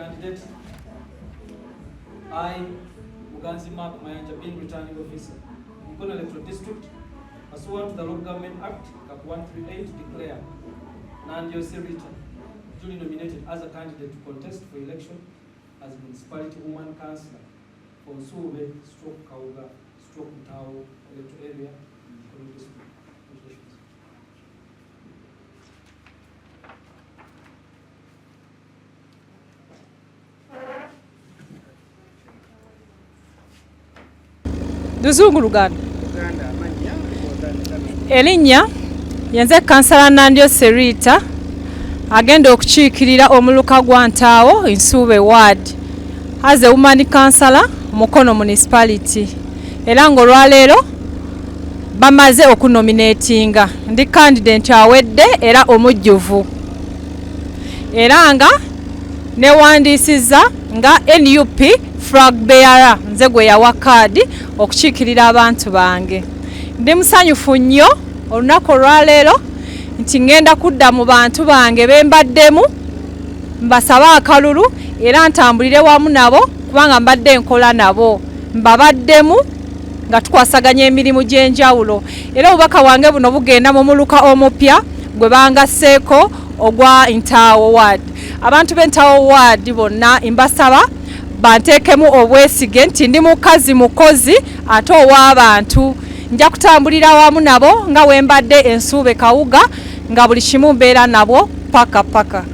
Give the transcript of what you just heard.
candidate. I, Muganzi Mark Mayanja, being returning officer, Mukono Electoral District, pursuant to the Local Government Act, Cap 138, declare Nandio Serita duly nominated as a candidate to contest for election as Municipality Woman Councillor for Nsube, Kauga, Mutao electoral area, Mukono District. Luzungu Luganda. Erinnya yenze Kansala Nandio Serita agenda okukiikirira omuluka gwa Ntaawo Nsube Ward as a woman councillor Mukono Municipality. Era ng'olwaleero bamaze okunominatinga ndi candidate awedde era omujjuvu. Era nga newandiisizza nga NUP flag bearer nze gwe yawa kaadi okukiikirira abantu bange. Ndi musanyufu nnyo olunaku olwaleero nti ngenda kudda mu bantu bange bembaddemu mbasabe akalulu era ntambulire wamu nabo kubanga mbadde nkola nabo mbabaddemu nga tukwasaganya emirimu gy'enjawulo. Era obubaka wange buno bugenda mu muluka omupya gwe bangasseeko ogwa Ntaawo Ward. Abantu b'Entaawo Ward bonna mbasaba banteekemu obwesige nti ndi mukazi mukozi ate ow'abantu. Nja kutambulira wamu nabo nga wembadde Nsube Kawuga nga buli kimu mbeera nabo paka.